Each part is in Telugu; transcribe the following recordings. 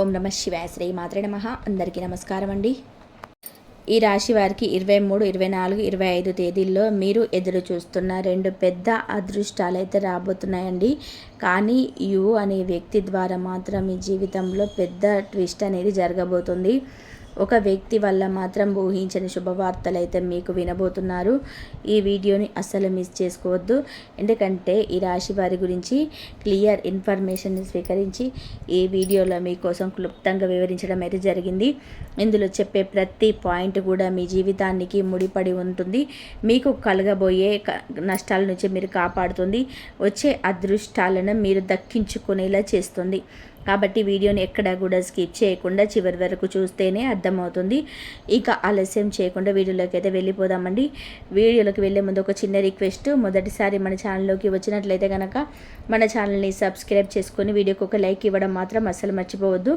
ఓం నమ శివాయ. శ్రీ మాత్రే నమః. అందరికీ నమస్కారం అండి. ఈ రాశి వారికి 23, 24, 25 తేదీల్లో మీరు ఎదురు చూస్తున్న 2 పెద్ద అదృష్టాలు అయితే రాబోతున్నాయండి. కానీ అనే వ్యక్తి ద్వారా మాత్రం మీ జీవితంలో పెద్ద ట్విస్ట్ అనేది జరగబోతుంది. ఒక వ్యక్తి వల్ల మాత్రం ఊహించని శుభవార్తలు అయితే మీకు వినబోతున్నారు. ఈ వీడియోని అస్సలు మిస్ చేసుకోవద్దు. ఎందుకంటే ఈ రాశి వారి గురించి క్లియర్ ఇన్ఫర్మేషన్ని స్వీకరించి ఈ వీడియోలో మీకోసం క్లుప్తంగా వివరించడం అయితే జరిగింది. ఇందులో చెప్పే ప్రతి పాయింట్ కూడా మీ జీవితానికి ముడిపడి ఉంటుంది. మీకు కలగబోయే నష్టాల నుంచి మీరు కాపాడుతుంది. వచ్చే అదృష్టాలను మీరు దక్కించుకునేలా చేస్తుంది. కాబట్టి వీడియోని ఎక్కడా కూడా స్కిప్ చేయకుండా చివరి వరకు చూస్తేనే అర్థమవుతుంది. ఇక ఆలస్యం చేయకుండా వీడియోలోకి అయితే వెళ్ళిపోదామండి. వీడియోలోకి వెళ్ళే ముందు ఒక చిన్న రిక్వెస్ట్. మొదటిసారి మన ఛానల్లోకి వచ్చినట్లయితే కనుక మన ఛానల్ని సబ్స్క్రైబ్ చేసుకొని వీడియోకి ఒక లైక్ ఇవ్వడం మాత్రం అస్సలు మర్చిపోవద్దు.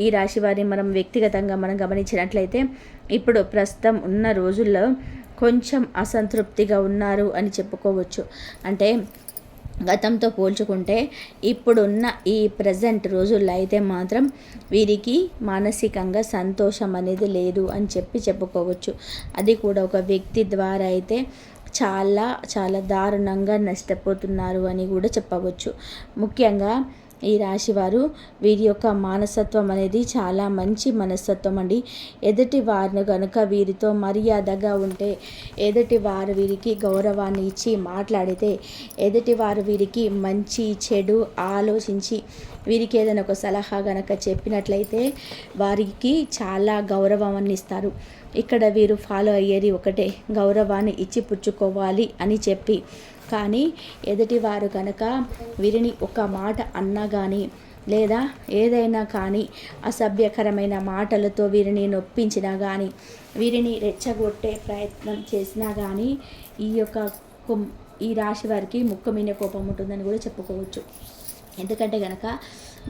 ఈ రాశి వారిని మనం వ్యక్తిగతంగా మనం గమనించినట్లయితే ఇప్పుడు ప్రస్తుతం ఉన్న రోజుల్లో కొంచెం అసంతృప్తిగా ఉన్నారు అని చెప్పుకోవచ్చు. అంటే గతంతో పోల్చుకుంటే ఇప్పుడున్న ఈ ప్రజెంట్ రోజుల్లో అయితే మాత్రం వీరికి మానసికంగా సంతోషం అనేది లేదు అని చెప్పుకోవచ్చు. అది కూడా ఒక వ్యక్తి ద్వారా అయితే చాలా చాలా దారుణంగా నష్టపోతున్నారు అని కూడా చెప్పవచ్చు. ముఖ్యంగా ఈ రాశివారు వీరి యొక్క మనస్తత్వం అనేది చాలా మంచి మనస్తత్వం అండి. ఎదుటి వారిని కనుక వీరితో మర్యాదగా ఉంటే, ఎదుటి వారు వీరికి గౌరవాన్ని ఇచ్చి మాట్లాడితే, ఎదుటి వారు వీరికి మంచి చెడు ఆలోచించి వీరికి ఏదైనా ఒక సలహా కనుక చెప్పినట్లయితే వారికి చాలా గౌరవాన్ని ఇస్తారు. ఇక్కడ వీరు ఫాలో అయ్యేది ఒకటే, గౌరవాన్ని ఇచ్చి పుచ్చుకోవాలి అని చెప్పి. కానీ ఎదుటివారు కనుక వీరిని ఒక మాట అన్నా కానీ లేదా ఏదైనా కానీ అసభ్యకరమైన మాటలతో వీరిని నొప్పించినా కానీ, వీరిని రెచ్చగొట్టే ప్రయత్నం చేసినా కానీ ఈ రాశి వారికి ముక్కు మీద కోపం ఉంటుందని కూడా చెప్పుకోవచ్చు. ఎందుకంటే కనుక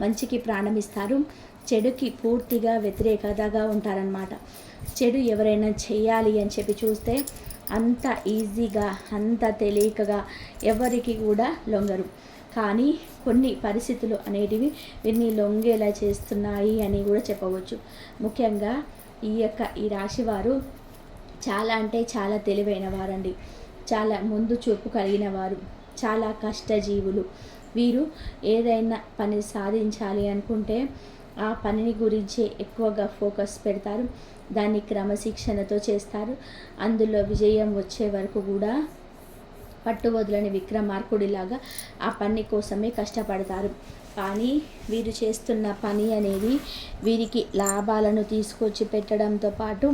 మంచికి ప్రాణం ఇస్తారు, చెడుకి పూర్తిగా వ్యతిరేకతగా ఉంటారనమాట. చెడు ఎవరైనా చేయాలి అని చెప్పి చూస్తే అంత ఈజీగా అంత తేలికగా ఎవరికి కూడా లొంగరు. కానీ కొన్ని పరిస్థితులు అనేటివి వీరిని లొంగేలా చేస్తున్నాయి అని కూడా చెప్పవచ్చు. ముఖ్యంగా ఈ రాశి వారు చాలా అంటే చాలా తెలివైన వారండి. చాలా ముందు చూపు కలిగిన వారు, చాలా కష్టజీవులు. వీరు ఏదైనా పని సాధించాలి అనుకుంటే ఆ పనిని గురించి ఎక్కువగా ఫోకస్ పెడతారు. దాన్ని క్రమశిక్షణతో చేస్తారు. అందులో విజయం వచ్చే వరకు కూడా పట్టువదలని విక్రమార్కుడిలాగా ఆ పని కోసమే కష్టపడతారు. కానీ వీరు చేస్తున్న పని అనేది వీరికి లాభాలను తీసుకొచ్చి పెట్టడంతో పాటు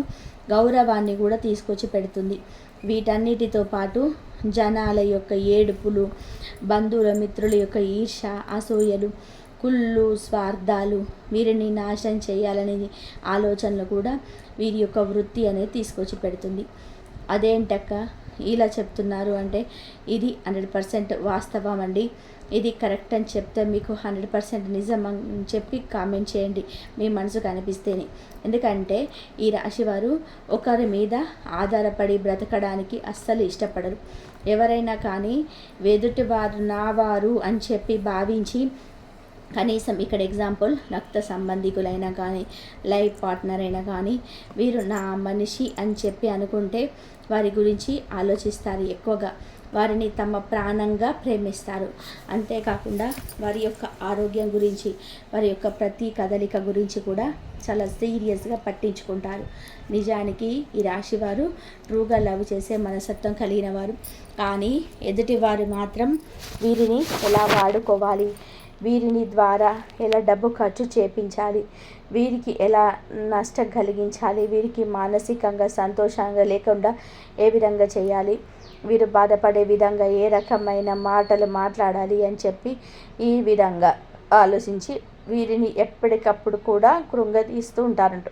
గౌరవాన్ని కూడా తీసుకొచ్చి పెడుతుంది. వీటన్నిటితో పాటు జనాల యొక్క ఏడుపులు, బంధువుల మిత్రుల యొక్క ఈర్ష, అసూయలు, కుళ్ళు, స్వార్థాలు, వీరిని నాశనం చేయాలనే ఆలోచనలు కూడా వీరి యొక్క వృత్తి అనేది తీసుకొచ్చి పెడుతుంది. అదేంటక్క ఇలా చెప్తున్నారు అంటే ఇది 100% వాస్తవం అండి. ఇది కరెక్ట్ అని చెప్తే మీకు 100% నిజం అని చెప్పి కామెంట్ చేయండి మీ మనసుకు అనిపిస్తేనే. ఎందుకంటే ఈ రాశివారు ఒకరి మీద ఆధారపడి బ్రతకడానికి అస్సలు ఇష్టపడరు. ఎవరైనా కానీ ఎదుటివారు నా వారు అని చెప్పి భావించి, కనీసం ఇక్కడ ఎగ్జాంపుల్ రక్త సంబంధికులైనా కానీ లైఫ్ పార్ట్నర్ అయినా కానీ వీరు నా మనిషి అని చెప్పి అనుకుంటే వారి గురించి ఆలోచిస్తారు. ఎక్కువగా వారిని తమ ప్రాణంగా ప్రేమిస్తారు. అంతేకాకుండా వారి యొక్క ఆరోగ్యం గురించి, వారి యొక్క ప్రతి కదలిక గురించి కూడా చాలా సీరియస్గా పట్టించుకుంటారు. నిజానికి ఈ రాశివారు ట్రూగా లవ్ చేసే మనస్తత్వం కలిగిన వారు. కానీ ఎదుటివారు మాత్రం వీరిని ఎలా వాడుకోవాలి, వీరిని ద్వారా ఎలా డబ్బు ఖర్చు చేపించాలి, వీరికి ఎలా నష్టం కలిగించాలి, వీరికి మానసికంగా సంతోషంగా లేకుండా ఏ విధంగా చేయాలి, వీరు బాధపడే విధంగా ఏ రకమైన మాటలు మాట్లాడాలి అని చెప్పి ఈ విధంగా ఆలోచించి వీరిని ఎప్పటికప్పుడు కూడా కృంగతీస్తూ ఉంటారంట.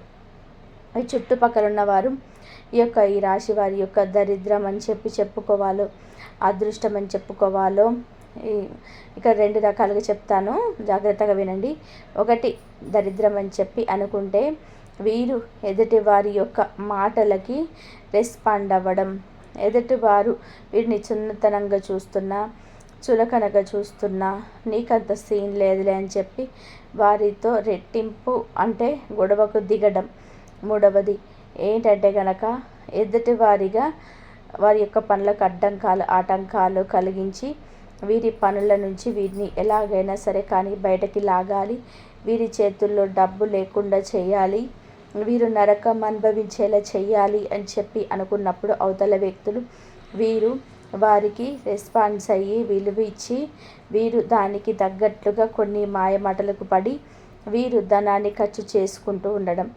ఈ చుట్టుపక్కల ఉన్నవారు ఈ రాశి వారి యొక్క దరిద్రం అని చెప్పుకోవాలో, అదృష్టం అని చెప్పుకోవాలో ఇక్కడ 2 రకాలుగా చెప్తాను, జాగ్రత్తగా వినండి. ఒకటి, దరిద్రం అని చెప్పి అనుకుంటే వీరు ఎదుటి వారి యొక్క మాటలకి రెస్పాండ్ అవ్వడం, ఎదుటివారు వీరిని చిన్నతనంగా చూస్తున్నా, చులకనగా చూస్తున్నా, నీకంత సీన్ లేదులే అని చెప్పి వారితో రెట్టింపు అంటే గొడవకు దిగడం. మూడవది ఏంటంటే గనక ఎదుటి వారి యొక్క పనులకు ఆటంకాలు కలిగించి వీరి పనుల నుంచి వీరిని ఎలాగైనా సరే కానీ బయటకి లాగాలి, వీరి చేతుల్లో డబ్బు లేకుండా చేయాలి, వీరు నరకం అనుభవించేలా చేయాలి అని చెప్పి అనుకున్నప్పుడు అవతల వ్యక్తులు వారికి రెస్పాన్స్ అయ్యి విలువ ఇచ్చి వీరు దానికి తగ్గట్లుగా కొన్ని మాయమాటలకు పడి వీరు ధనాన్ని ఖర్చు చేసుకుంటూ ఉండడం.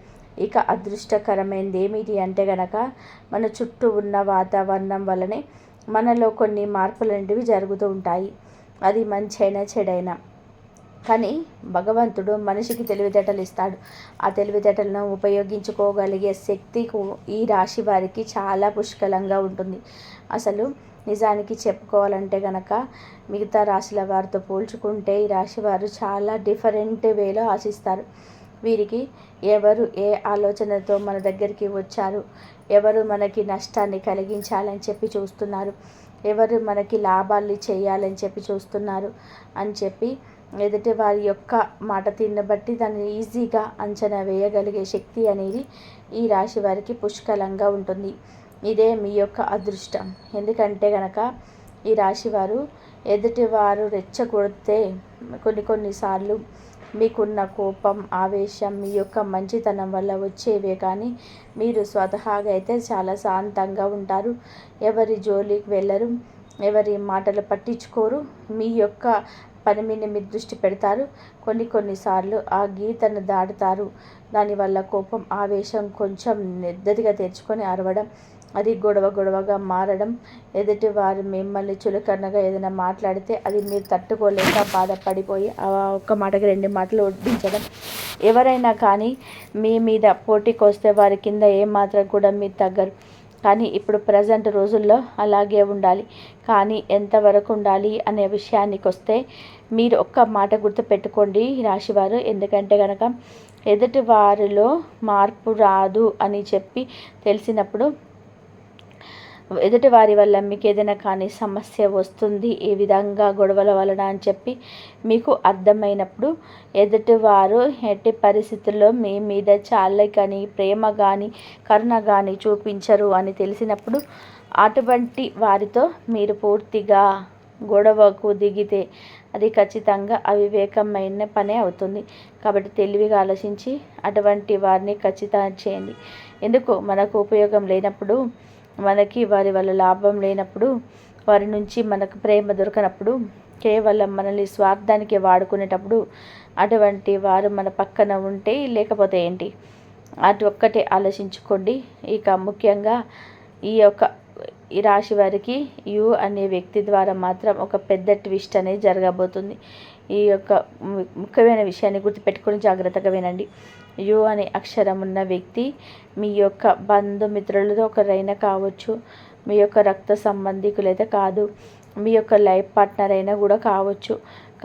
ఇక అదృష్టకరమైనది ఏమిటి అంటే గనక మన చుట్టూ ఉన్న వాతావరణం వల్లనే మనలో కొన్ని మార్పులు అనేవి జరుగుతూ ఉంటాయి. అది మంచైనా చెడైనా. కానీ భగవంతుడు మనిషికి తెలివితేటలు ఇస్తాడు. ఆ తెలివితేటలను ఉపయోగించుకోగలిగే శక్తి ఈ రాశి వారికి చాలా పుష్కలంగా ఉంటుంది. అసలు నిజానికి చెప్పుకోవాలంటే గనక మిగతా రాశుల వారితో పోల్చుకుంటే ఈ రాశి వారు చాలా డిఫరెంట్ వేలో ఆశిస్తారు. వీరికి ఎవరు ఏ ఆలోచనతో మన దగ్గరికి వచ్చారు, ఎవరు మనకి నష్టాన్ని కలిగించాలని చెప్పి చూస్తున్నారు, ఎవరు మనకి లాభాలు చేయాలని చెప్పి చూస్తున్నారు అని చెప్పి ఎదుటి వారి యొక్క మాట తీరుని బట్టి దాన్ని ఈజీగా అంచనా వేయగలిగే శక్తి అనేది ఈ రాశి వారికి పుష్కలంగా ఉంటుంది. ఇదే మీ యొక్క అదృష్టం. ఎందుకంటే గనక ఈ రాశివారు ఎదుటివారు రెచ్చగొడితే కొన్నిసార్లు మీకున్న కోపం, ఆవేశం మీ యొక్క మంచితనం వల్ల వచ్చేవే కానీ మీరు స్వతహాగా అయితే చాలా శాంతంగా ఉంటారు. ఎవరి జోలికి వెళ్ళరు, ఎవరి మాటలు పట్టించుకోరు. మీ యొక్క పని మీద మీరు దృష్టి పెడతారు. కొన్నిసార్లు ఆ గీతను దాటుతారు. దానివల్ల కోపం, ఆవేశం కొంచెం నెమ్మదిగా తెరుచుకొని అరవడం, అది గొడవగా మారడం, ఎదుటి వారు మిమ్మల్ని చులకనగా ఏదైనా మాట్లాడితే అది మీరు తట్టుకోలేక బాధపడిపోయి ఒక్క మాటకి 2 మాటలు వడ్డించడం. ఎవరైనా కానీ మీ మీద పోటీకి వస్తే వారి కింద ఏమాత్రం కూడా మీరు తగ్గరు. కానీ ఇప్పుడు ప్రజెంట్ రోజుల్లో అలాగే ఉండాలి. కానీ ఎంతవరకు ఉండాలి అనే విషయానికి వస్తే మీరు ఒక్క మాట గుర్తుపెట్టుకోండి రాశివారు. ఎందుకంటే కనుక ఎదుటి వారిలో మార్పు రాదు అని చెప్పి తెలిసినప్పుడు, ఎదుటి వారి వల్ల మీకు ఏదైనా కానీ సమస్య వస్తుంది ఏ విధంగా గొడవల వలన అని చెప్పి మీకు అర్థమైనప్పుడు ఎదుటివారు ఎట్టి పరిస్థితుల్లో మీ మీద చాలే కానీ ప్రేమ కానీ కరుణ కానీ చూపించరు అని తెలిసినప్పుడు అటువంటి వారితో మీరు పూర్తిగా గొడవకు దిగితే అది ఖచ్చితంగా అవివేకమైన పనే అవుతుంది. కాబట్టి తెలివిగా ఆలోచించి అటువంటి వారిని ఖచ్చితంగా చేయండి. ఎందుకు మనకు ఉపయోగం లేనప్పుడు, మనకి వారి వల్ల లాభం లేనప్పుడు, వారి నుంచి మనకు ప్రేమ దొరకనప్పుడు, కేవలం మనల్ని స్వార్థానికి వాడుకునేటప్పుడు అటువంటి వారు మన పక్కన ఉంటే లేకపోతే ఏంటి, అటు ఒక్కటే ఆలోచించుకోండి. ఇక ముఖ్యంగా ఈ రాశి వారికి యు అనే వ్యక్తి ద్వారా మాత్రం ఒక పెద్ద ట్విస్ట్ అనేది జరగబోతుంది. ఈ యొక్క ముఖ్యమైన విషయాన్ని గుర్తుపెట్టుకొని జాగ్రత్తగా వినండి. యు అనే అక్షరం ఉన్న వ్యక్తి మీ యొక్క బంధుమిత్రులతో ఒకరైనా కావచ్చు, మీ యొక్క రక్త సంబంధికులైతే కాదు, మీ యొక్క లైఫ్ పార్ట్నర్ అయినా కూడా కావచ్చు.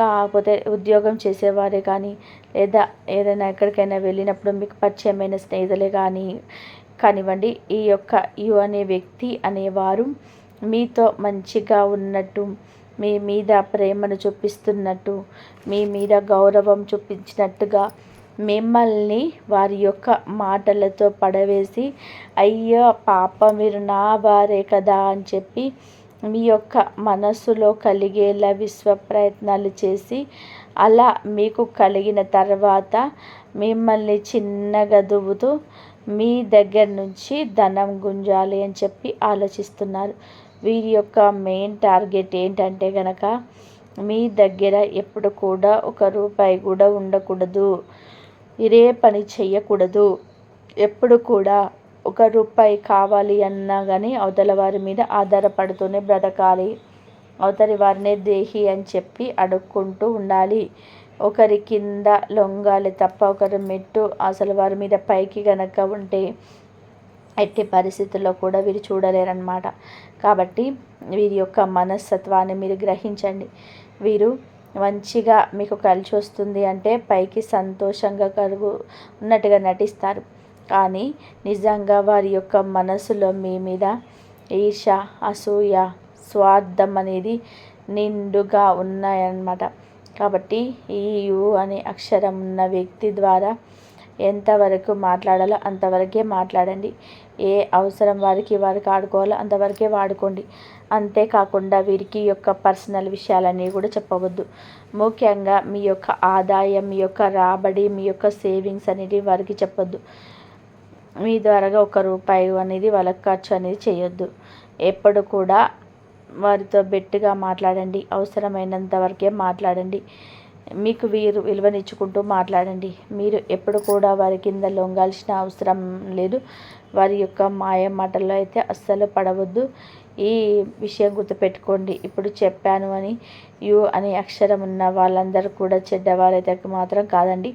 కాకపోతే ఉద్యోగం చేసేవారే కానీ లేదా ఏదైనా ఎక్కడికైనా వెళ్ళినప్పుడు మీకు పరిచయమైన స్నేహితులే కానివ్వండి, ఈ యొక్క యు అనే వ్యక్తి అనేవారు మీతో మంచిగా ఉన్నట్టు, మీ మీద ప్రేమను చూపిస్తున్నట్టు, మీ మీద గౌరవం చూపించినట్టుగా మిమ్మల్ని వారి యొక్క మాటలతో పడవేసి అయ్యో పాపం మీరు నా వారే కదా అని చెప్పి మీ యొక్క మనసులో కలిగేలా విశ్వ ప్రయత్నాలు చేసి అలా మీకు కలిగిన తర్వాత మిమ్మల్ని చిన్నగా దువ్వుతూ మీ దగ్గర నుంచి ధనం గుంజాలి అని చెప్పి ఆలోచిస్తున్నారు. వీరి యొక్క మెయిన్ టార్గెట్ ఏంటంటే కనుక మీ దగ్గర ఎప్పుడు కూడా ₹1 కూడా ఉండకూడదు, ఇదే పని చెయ్యకూడదు. ఎప్పుడు కూడా ₹1 కావాలి అన్నా కానీ అవతల వారి మీద ఆధారపడుతూనే బ్రతకాలి. అవతలి వారినే దేహి అని చెప్పి అడుక్కుంటూ ఉండాలి. ఒకరి కింద లొంగాలి తప్ప ఒకరి మెట్టు అసలు వారి మీద పైకి గనక ఉంటే ఎట్టి పరిస్థితుల్లో కూడా వీరు చూడలేరన్నమాట. కాబట్టి వీరి యొక్క మనస్తత్వాన్ని మీరు గ్రహించండి. వీరు మంచిగా మీకు కలిసి వస్తుంది అంటే పైకి సంతోషంగా ఉన్నట్టుగా నటిస్తారు. కానీ నిజంగా వారి యొక్క మనసులో మీ మీద ఈర్ష, అసూయ, స్వార్థం అనేది నిండుగా ఉన్నాయన్నమాట. కాబట్టి ఈ యు అనే అక్షరం ఉన్న వ్యక్తి ద్వారా ఎంతవరకు మాట్లాడాలో అంతవరకే మాట్లాడండి. ఏ అవసరం వారికి ఆడుకోవాలో అంతవరకే వాడుకోండి. అంతేకాకుండా వీరికి యొక్క పర్సనల్ విషయాలన్నీ కూడా చెప్పవద్దు. ముఖ్యంగా మీ యొక్క ఆదాయం, మీ యొక్క రాబడి, మీ యొక్క సేవింగ్స్ అనేది వారికి చెప్పొద్దు. మీ ద్వారాగా ₹1 అనేది వాళ్ళకి ఖర్చు అనేది చేయొద్దు. ఎప్పుడు కూడా వారితో బెట్టుగా మాట్లాడండి. అవసరమైనంత వరకే మాట్లాడండి. మీకు వీరు విలువనిచ్చుకుంటూ మాట్లాడండి. మీరు ఎప్పుడు కూడా వారి కింద లొంగాల్సిన అవసరం లేదు. వారి యొక్క మాయ మాటల్లో అయితే అస్సలు పడవద్దు. ఈ విషయం గుర్తుపెట్టుకోండి. ఇప్పుడు చెప్పాను అని యు అనే అక్షరం ఉన్న వాళ్ళందరూ కూడా చెడ్డవారైతే మాత్రం కాదండి.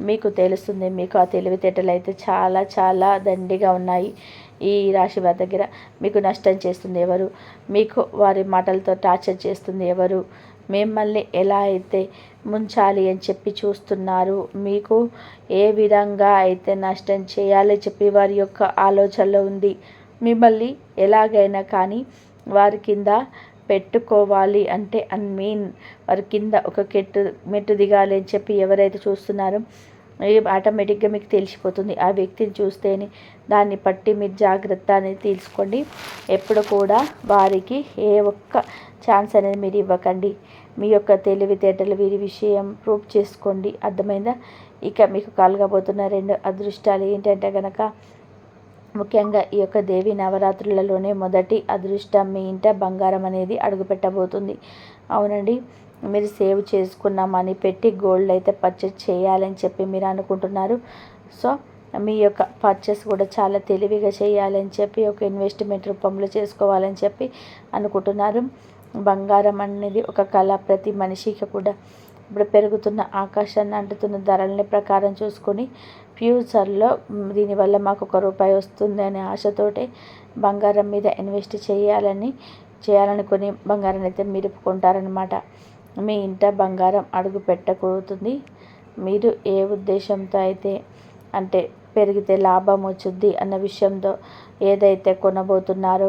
మీకు తెలుస్తుంది. మీకు ఆ తెలివితేటలు అయితే చాలా చాలా దండిగా ఉన్నాయి. ఈ రాశి వారి దగ్గర మీకు నష్టం చేస్తుంది ఎవరు? మీకు వారి మాటలతో టార్చర్ చేస్తుంది ఎవరు? మిమ్మల్ని ఎలా అయితే ముంచాలి అని చెప్పి చూస్తున్నారు, మీకు ఏ విధంగా అయితే నష్టం చేయాలి చెప్పి వారి యొక్క ఆలోచనలో ఉంది, మిమ్మల్ని ఎలాగైనా కానీ వారి కింద పెట్టుకోవాలి అంటే వారి కింద ఒక మెట్టు దిగాలి అని చెప్పి ఎవరైతే చూస్తున్నారో ఆటోమేటిక్గా మీకు తెలిసిపోతుంది. ఆ వ్యక్తిని చూస్తేనే దాన్ని బట్టి మీరు జాగ్రత్త అనేది తీసుకోండి. ఎప్పుడు కూడా వారికి ఏ ఒక్క ఛాన్స్ అనేది మీరు ఇవ్వకండి. మీ యొక్క తెలివితేటలు వీరి విషయం ప్రూవ్ చేసుకోండి. అర్థమైందా? ఇక మీకు కలగబోతున్న 2 అదృష్టాలు ఏంటంటే కనుక, ముఖ్యంగా ఈ యొక్క దేవి నవరాత్రులలోనే మొదటి అదృష్టం మీ ఇంట బంగారం అనేది అడుగుపెట్టబోతుంది. అవునండి, మీరు సేవ్ చేసుకున్న మనీ పెట్టి గోల్డ్ అయితే పర్చేస్ చేయాలని చెప్పి మీరు అనుకుంటున్నారు. సో మీ యొక్క పర్చేస్ కూడా చాలా తెలివిగా చేయాలని చెప్పి ఒక ఇన్వెస్ట్మెంట్ రూపంలో చేసుకోవాలని చెప్పి అనుకుంటున్నారు. బంగారం అనేది ఒక కళ. ప్రతి మనిషికి కూడా ఇప్పుడు పెరుగుతున్న ఆకాశాన్ని అంటుతున్న ధరలని ప్రకారం చూసుకొని ఫ్యూచర్లో దీనివల్ల మాకు ₹1 వస్తుంది అనే ఆశతోటే బంగారం మీద ఇన్వెస్ట్ చేయాలనుకొని బంగారం అయితే మీరు కొంటారనమాట. మీ ఇంట బంగారం అడుగు పెట్టకూడుతుంది. మీరు ఏ ఉద్దేశంతో అయితే అంటే పెరిగితే లాభం వచ్చుద్ది అన్న విషయంతో ఏదైతే కొనబోతున్నారో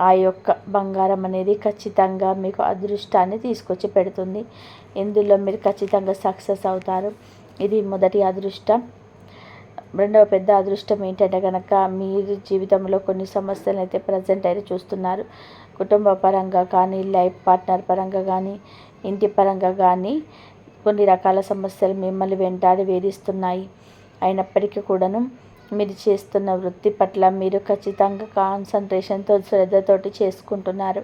ఆ యొక్క బంగారం అనేది ఖచ్చితంగా మీకు అదృష్టాన్ని తీసుకొచ్చి పెడుతుంది. ఇందులో మీరు ఖచ్చితంగా సక్సెస్ అవుతారు. ఇది మొదటి అదృష్టం. రెండవ పెద్ద అదృష్టం ఏంటంటే కనుక, మీరు జీవితంలో కొన్ని సమస్యలను అయితే ప్రజెంట్ అయితే చూస్తున్నారు. కుటుంబ పరంగా కానీ, లైఫ్ పార్ట్నర్ పరంగా కానీ, ఇంటి పరంగా కానీ కొన్ని రకాల సమస్యలు మిమ్మల్ని వెంటాడి వేధిస్తున్నాయి. అయినప్పటికీ కూడాను మీరు చేస్తున్న వృత్తి పట్ల మీరు ఖచ్చితంగా కాన్సన్ట్రేషన్తో, శ్రద్ధతోటి చేసుకుంటున్నారు.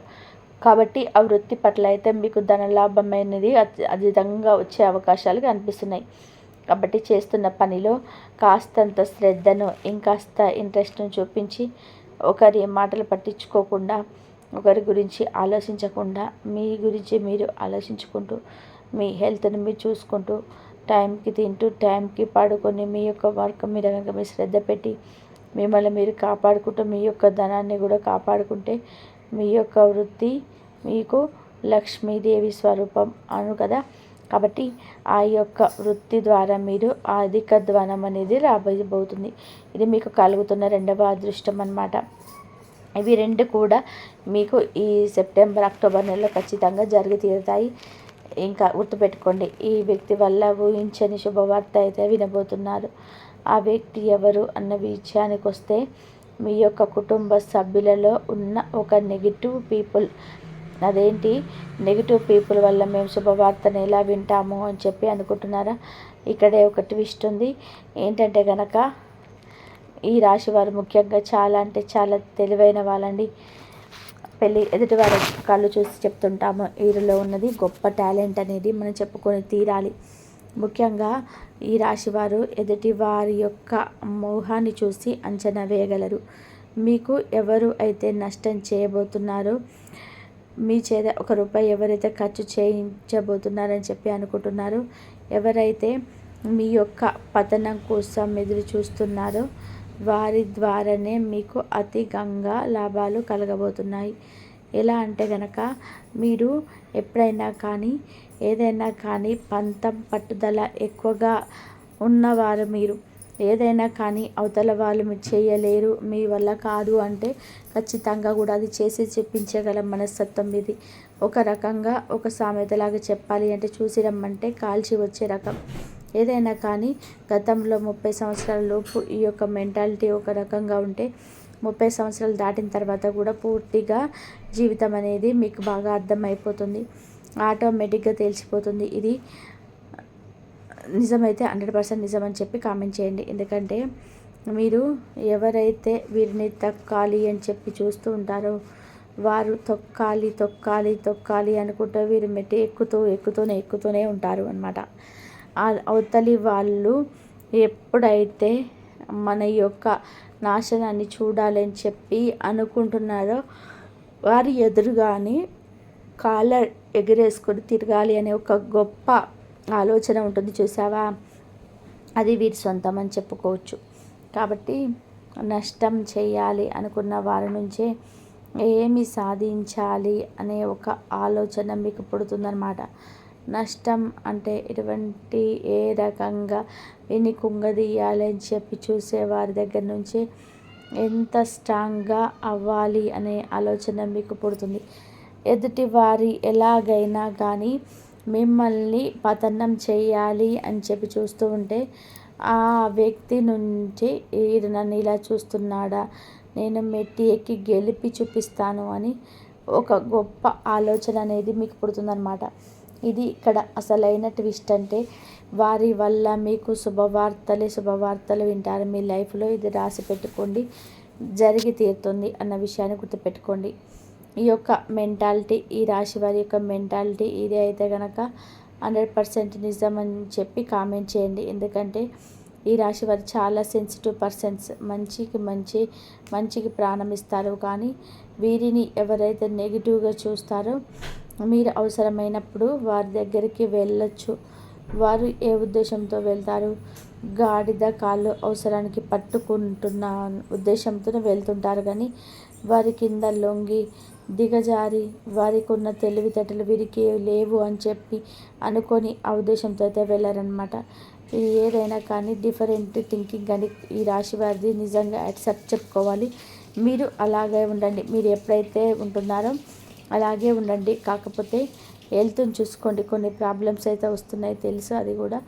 కాబట్టి ఆ వృత్తి పట్ల అయితే మీకు ధనలాభం అనేది అధికంగా వచ్చే అవకాశాలు కనిపిస్తున్నాయి. కాబట్టి చేస్తున్న పనిలో కాస్తంత శ్రద్ధను, ఇంకాస్త ఇంట్రెస్ట్ను చూపించి ఒకరి మాటలు పట్టించుకోకుండా, ఒకరి గురించి ఆలోచించకుండా మీ గురించి మీరు ఆలోచించుకుంటూ, మీ హెల్త్ని మీరు చూసుకుంటూ, టైంకి తింటూ టైంకి పడుకొని మీ యొక్క వర్క్ మీద కనుక మీరు శ్రద్ధ పెట్టి మిమ్మల్ని మీరు కాపాడుకుంటూ మీ యొక్క ధనాన్ని కూడా కాపాడుకుంటే మీ యొక్క వృత్తి మీకు లక్ష్మీదేవి స్వరూపం అను కదా. కాబట్టి ఆ యొక్క వృత్తి ద్వారా మీరు అధిక ధనం అనేది రాబోతుంది. ఇది మీకు కలుగుతున్న 2వ అదృష్టం అన్నమాట. ఇవి 2 కూడా మీకు ఈ సెప్టెంబర్, అక్టోబర్ నెలలో ఖచ్చితంగా జరిగి తీరుతాయి. ఇంకా గుర్తుపెట్టుకోండి, ఈ వ్యక్తి వల్ల ఊహించని శుభవార్త అయితే వినబోతున్నారు. ఆ వ్యక్తి ఎవరు అన్న విషయానికి వస్తే, మీ యొక్క కుటుంబ సభ్యులలో ఉన్న ఒక నెగిటివ్ పీపుల్. అదేంటి నెగిటివ్ పీపుల్ వల్ల మేము శుభవార్తను ఎలా వింటాము అని చెప్పి అనుకుంటున్నారా? ఇక్కడే ఒక ట్విస్ట్ ఉంది. ఏంటంటే కనుక, ఈ రాశి వారు ముఖ్యంగా చాలా అంటే చాలా తెలివైన వాళ్ళండి. ఎదుటివారి కళ్ళు చూసి చెప్తుంటాము, వీరిలో ఉన్నది గొప్ప టాలెంట్ అనేది మనం చెప్పుకొని తీరాలి. ముఖ్యంగా ఈ రాశివారు ఎదుటి వారి యొక్క మోహాన్ని చూసి అంచనా వేయగలరు. మీకు ఎవరు అయితే నష్టం చేయబోతున్నారో, మీ చేత ₹1 ఎవరైతే ఖర్చు చేయించబోతున్నారని చెప్పి అనుకుంటున్నారో, ఎవరైతే మీ యొక్క పతనం కోసం ఎదురు చూస్తున్నారో వారి ద్వారానే మీకు అధికంగా లాభాలు కలగబోతున్నాయి. ఎలా అంటే కనుక, మీరు ఎప్పుడైనా కానీ ఏదైనా కానీ పంతం పట్టుదల ఎక్కువగా ఉన్నవారు మీరు. ఏదైనా కానీ అవతల వాళ్ళు మీరు చేయలేరు, మీ వల్ల కాదు అంటే ఖచ్చితంగా కూడా అది చేసి చూపించగల మనస్తత్వం ఇది. ఒక రకంగా ఒక సామెతలాగా చెప్పాలి అంటే చూసి రమ్మంటే కాల్చి వచ్చే రకం. ఏదైనా కానీ గతంలో 30 సంవత్సరాల లోపు ఈ యొక్క మెంటాలిటీ ఒక రకంగా ఉంటే 30 సంవత్సరాలు దాటిన తర్వాత కూడా పూర్తిగా జీవితం అనేది మీకు బాగా అర్థమైపోతుంది, ఆటోమేటిక్గా తెలిసిపోతుంది. ఇది నిజమైతే 100% నిజమని చెప్పి కామెంట్ చేయండి. ఎందుకంటే మీరు ఎవరైతే వీరిని తొక్కాలి అని చెప్పి చూస్తూ ఉంటారో వారు తొక్కాలి తొక్కాలి తొక్కాలి అనుకుంటూ వీరు మెట్టి ఎక్కుతూనే ఉంటారు అన్నమాట. అవతలి వాళ్ళు ఎప్పుడైతే మన యొక్క నాశనాన్ని చూడాలని చెప్పి అనుకుంటున్నారో వారి ఎదురుగానే కాలర్ ఎగరేసుకొని తిరగాలి అనే ఒక గొప్ప ఆలోచన ఉంటుంది చూసావా, అది వీరి సొంతం అని చెప్పుకోవచ్చు. కాబట్టి నష్టం చేయాలి అనుకున్న వారి నుంచే ఏమి సాధించాలి అనే ఒక ఆలోచన మీకు పుడుతుందన్నమాట. నష్టం అంటే ఎటువంటి ఏ రకంగా వీరిని కుంగదీయాలి అని చెప్పి చూసే వారి దగ్గర నుంచి ఎంత స్ట్రాంగ్గా అవ్వాలి అనే ఆలోచన మీకు పుడుతుంది. ఎదుటి వారి ఎలాగైనా కానీ మిమ్మల్ని పతనం చేయాలి అని చెప్పి చూస్తూ ఉంటే ఆ వ్యక్తి నుంచి వీడు నన్ను ఇలా చూస్తున్నాడా, నేను మెట్టి ఎక్కి గెలిపి చూపిస్తాను అని ఒక గొప్ప ఆలోచన అనేది మీకు పుడుతుందన్నమాట. ఇది ఇక్కడ అసలైన ట్విస్ట్. అంటే వారి వల్ల మీకు శుభవార్తలు వింటారు మీ లైఫ్లో. ఇది రాసి పెట్టుకోండి, జరిగి తీరుతుంది అన్న విషయాన్ని గుర్తుపెట్టుకోండి. ఈ యొక్క మెంటాలిటీ, ఈ రాశి వారి యొక్క మెంటాలిటీ ఇది అయితే కనుక 100% నిజం అని చెప్పి కామెంట్ చేయండి. ఎందుకంటే ఈ రాశి వారు చాలా సెన్సిటివ్ పర్సన్స్, మంచికి ప్రాణం ఇస్తారు. కానీ వీరిని ఎవరైతే నెగిటివ్గా చూస్తారో మీరు అవసరమైనప్పుడు వారి దగ్గరికి వెళ్ళొచ్చు. వారు ఏ ఉద్దేశంతో వెళ్తారు, గాడిద కాళ్ళు అవసరానికి పట్టుకుంటున్న ఉద్దేశంతో వెళ్తుంటారు. కానీ వారి కింద లొంగి దిగజారి వారికి ఉన్న తెలివితేటలు వీరికి లేవు అని చెప్పి అనుకొని ఆ ఉద్దేశంతో అయితే వెళ్ళారనమాట. ఇది ఏదైనా కానీ డిఫరెంట్ థింకింగ్ అని ఈ రాశి వారిది నిజంగా యాక్సెప్ట్ చెప్పుకోవాలి. మీరు అలాగే ఉండండి, మీరు ఎప్పుడైతే ఉంటున్నారో అలాగే ఉండండి. కాకపోతే హెల్త్ని చూసుకోండి, కొన్ని ప్రాబ్లమ్స్ అయితే వస్తున్నాయి తెలుసు. అది కూడా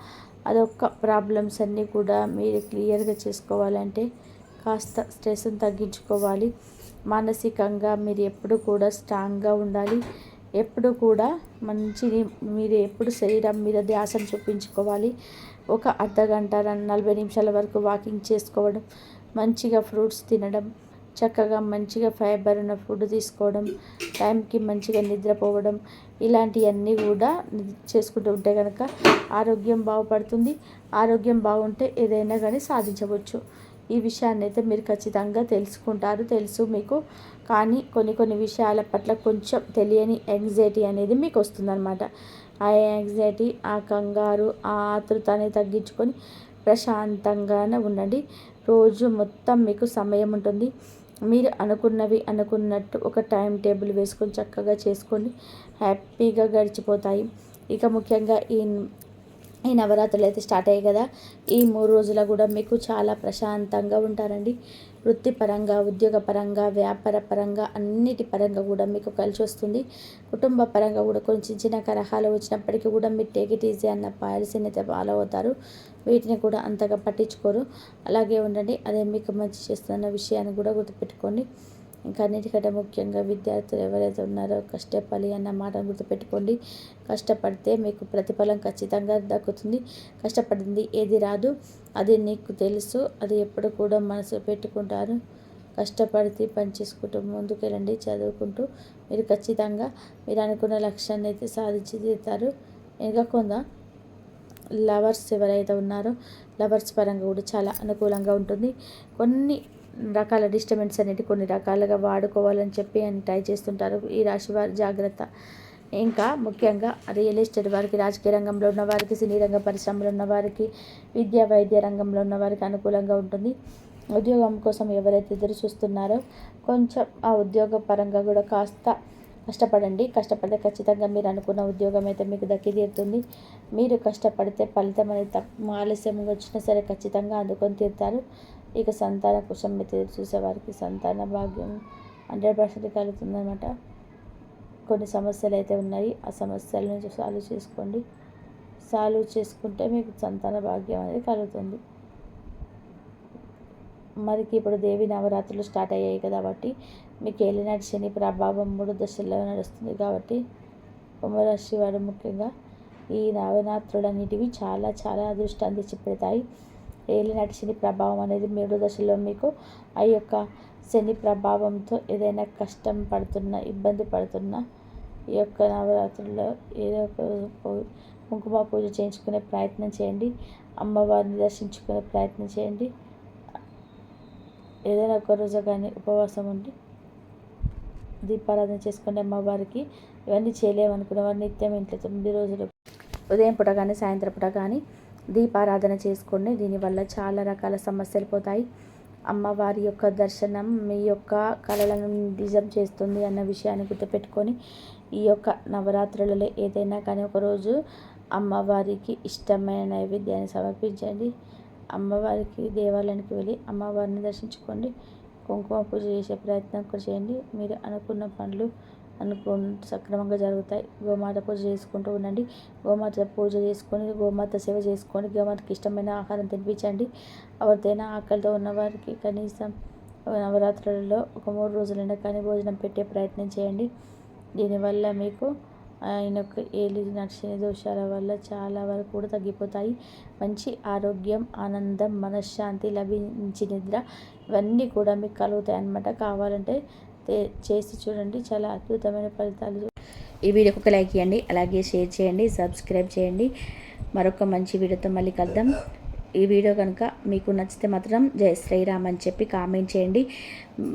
అదొక్క ప్రాబ్లమ్స్ అన్నీ కూడా మీరు క్లియర్గా చేసుకోవాలంటే కాస్త స్ట్రెస్ని తగ్గించుకోవాలి. మానసికంగా మీరు ఎప్పుడు కూడా స్ట్రాంగ్గా ఉండాలి. ఎప్పుడు కూడా మీరు ఎప్పుడు శరీరం మీద ధ్యాసను చూపించుకోవాలి. ఒక అర్ధగంట 40 నిమిషాల వరకు వాకింగ్ చేసుకోవడం, మంచిగా ఫ్రూట్స్ తినడం, చక్కగా మంచిగా ఫైబర్ ఉన్న ఫుడ్ తీసుకోవడం, టైంకి మంచిగా నిద్రపోవడం, ఇలాంటివన్నీ కూడా చేసుకుంటూ ఉంటే కనుక ఆరోగ్యం బాగుపడుతుంది. ఆరోగ్యం బాగుంటే ఏదైనా కానీ సాధించవచ్చు. ఈ విషయాన్ని అయితే మీరు ఖచ్చితంగా తెలుసుకుంటారు, తెలుసు మీకు. కానీ కొన్ని విషయాల పట్ల కొంచెం తెలియని యాంగ్జైటీ అనేది మీకు వస్తుందన్నమాట. ఆ యాంగ్జైటీ, ఆ కంగారు, ఆ ఆతృతని తగ్గించుకొని ప్రశాంతంగానే ఉండండి. రోజు మొత్తం మీకు సమయం ఉంటుంది. మీరు అనుకున్నట్టు ఒక టైం టేబుల్ వేసుకొని చక్కగా చేసుకోండి, హ్యాపీగా గడిచిపోతాయి. ఇక ముఖ్యంగా ఈ నవరాత్రులు అయితే స్టార్ట్ అయ్యాయి కదా, ఈ 3 రోజులు కూడా మీకు చాలా ప్రశాంతంగా ఉంటారండి. వృత్తిపరంగా, ఉద్యోగపరంగా, వ్యాపార పరంగా, అన్నిటి పరంగా కూడా మీకు కలిసి వస్తుంది. కుటుంబ పరంగా కూడా కొంచెం చిన్న కలహాలు వచ్చినప్పటికీ కూడా మీరు టేక్ ఇట్ ఈజీ అన్న పాలసీని అయితే ఫాలో అవుతారు. వీటిని కూడా అంతగా పట్టించుకోరు, అలాగే ఉండండి. అదే మీకు మంచి చేస్తున్న విషయాన్ని కూడా గుర్తుపెట్టుకోండి. ఇంకా అన్నిటికంటే ముఖ్యంగా విద్యార్థులు ఎవరైతే ఉన్నారో కష్టపడాలి అన్న మాట గుర్తుపెట్టుకోండి. కష్టపడితే మీకు ప్రతిఫలం ఖచ్చితంగా దక్కుతుంది. కష్టపడింది ఏది రాదు, అది నీకు తెలుసు. అది ఎప్పుడు కూడా మనసు పెట్టుకుంటారు. కష్టపడితే పని చేసుకుంటూ ముందుకెళ్ళండి. చదువుకుంటూ మీరు ఖచ్చితంగా మీరు అనుకున్న లక్ష్యాన్ని అయితే సాధించి తీరుతారు. ఇంకా లవర్స్ ఎవరైతే ఉన్నారో లవర్స్ పరంగా కూడా చాలా అనుకూలంగా ఉంటుంది. కొన్ని రకాల డిస్టర్బెన్స్ అనేది కొన్ని రకాలుగా వాడుకోవాలని చెప్పి ట్రై చేస్తుంటారు ఈ రాశి వారు, జాగ్రత్త. ఇంకా ముఖ్యంగా రియల్ ఎస్టేట్ వారికి, రాజకీయ రంగంలో ఉన్న వారికి, సినీ రంగ పరిశ్రమలో ఉన్న వారికి, విద్యా వైద్య రంగంలో ఉన్న వారికి అనుకూలంగా ఉంటుంది. ఉద్యోగం కోసం ఎవరైతే ఎదురు చూస్తున్నారో కొంచెం ఆ ఉద్యోగ పరంగా కూడా కాస్త కష్టపడండి. కష్టపడితే ఖచ్చితంగా మీరు అనుకున్న ఉద్యోగం అయితే మీకు దక్కి తీరుతుంది. మీరు కష్టపడితే ఫలితం అనేది ఆలస్యంగా వచ్చినా సరే ఖచ్చితంగా అందుకొని తీరుతారు. ఇక సంతాన కోసం మీరు చూసేవారికి సంతాన భాగ్యం 100% కలుగుతుందన్నమాట. కొన్ని సమస్యలు అయితే ఉన్నాయి, ఆ సమస్యలను సాల్వ్ చేసుకుంటే మీకు సంతాన భాగ్యం అనేది కలుగుతుంది. మనకి ఇప్పుడు దేవి నవరాత్రులు స్టార్ట్ అయ్యాయి కాబట్టి మీకు ఏలినాటి శని ప్రభావం 3 దశల్లో నడుస్తుంది కాబట్టి కుంభరాశి వారు ముఖ్యంగా ఈ నవరాత్రులన్నిటివి చాలా చాలా అదృష్టాన్ని తెచ్చిపెడతాయి. ఏలినాటి శని ప్రభావం అనేది 3 దశల్లో మీకు ఆ యొక్క శని ప్రభావంతో ఏదైనా కష్టం పడుతున్నా, ఇబ్బంది పడుతున్నా ఈ యొక్క నవరాత్రుల్లో ఏదో ఒక కుంకుమ పూజ చేయించుకునే ప్రయత్నం చేయండి. అమ్మవారిని దర్శించుకునే ప్రయత్నం చేయండి. ఏదైనా ఒక రోజు కానీ ఉపవాసం ఉండి దీపారాధన చేసుకోండి అమ్మవారికి. ఇవన్నీ చేయలేమనుకున్న వారు నిత్యం ఇంట్లో 9 రోజులు ఉదయం పూట కానీ సాయంత్రం పూట కానీ దీపారాధన చేసుకోండి. దీనివల్ల చాలా రకాల సమస్యలు పోతాయి. అమ్మవారి యొక్క దర్శనం మీ యొక్క కలలను నిజం చేస్తుంది అన్న విషయాన్ని గుర్తుపెట్టుకొని ఈ యొక్క నవరాత్రులలో ఏదైనా కానీ ఒకరోజు అమ్మవారికి ఇష్టమైన నైవేద్యాన్ని సమర్పించండి. అమ్మవారికి దేవాలయానికి వెళ్ళి అమ్మవారిని దర్శించుకోండి. కుంకుమ పూజ చేసే ప్రయత్నం కూడా చేయండి. మీరు అనుకున్న పనులు సక్రమంగా జరుగుతాయి. గోమాత పూజ చేసుకుంటూ ఉండండి. గోమాత పూజ చేసుకొని గోమాత సేవ చేసుకొని గోమాతకి ఇష్టమైన ఆహారం తినిపించండి. ఎవరిదైనా ఆకలితో ఉన్నవారికి కనీసం నవరాత్రులలో ఒక 3 రోజులైనా కానీ భోజనం పెట్టే ప్రయత్నం చేయండి. దీనివల్ల మీకు ఆయన యొక్క ఏలినాటి శని దోషాల వల్ల చాలా వరకు కూడా తగ్గిపోతాయి. మంచి ఆరోగ్యం, ఆనందం, మనశ్శాంతి, లభించి నిద్ర ఇవన్నీ కూడా మీకు కలుగుతాయి అన్నమాట. కావాలంటే చేసి చూడండి, చాలా అద్భుతమైన ఫలితాలు. ఈ వీడియోకి ఒక లైక్ ఇవ్వండి, అలాగే షేర్ చేయండి, సబ్స్క్రైబ్ చేయండి. మరొక మంచి వీడియోతో మళ్ళీ కలుద్దాం. ఈ వీడియో కనుక మీకు నచ్చితే మాత్రం జై శ్రీరామ్ అని చెప్పి కామెంట్ చేయండి.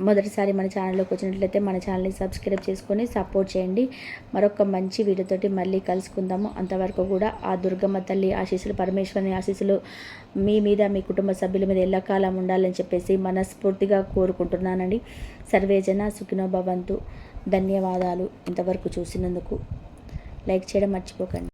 మొదటిసారి మన ఛానల్లోకి వచ్చినట్లయితే మన ఛానల్ని సబ్స్క్రైబ్ చేసుకొని సపోర్ట్ చేయండి. మరొక మంచి వీడియోతోటి మళ్ళీ కలుసుకుందాము. అంతవరకు కూడా ఆ దుర్గమ్మ తల్లి ఆశీస్సులు, పరమేశ్వరుని ఆశీస్సులు మీ మీద, మీ కుటుంబ సభ్యుల మీద ఎల్లకాలం ఉండాలని చెప్పేసి మనస్ఫూర్తిగా కోరుకుంటున్నానండి. సర్వేజన సుఖినో భవంతు. ధన్యవాదాలు. ఇంతవరకు చూసినందుకు లైక్ చేయడం మర్చిపోకండి.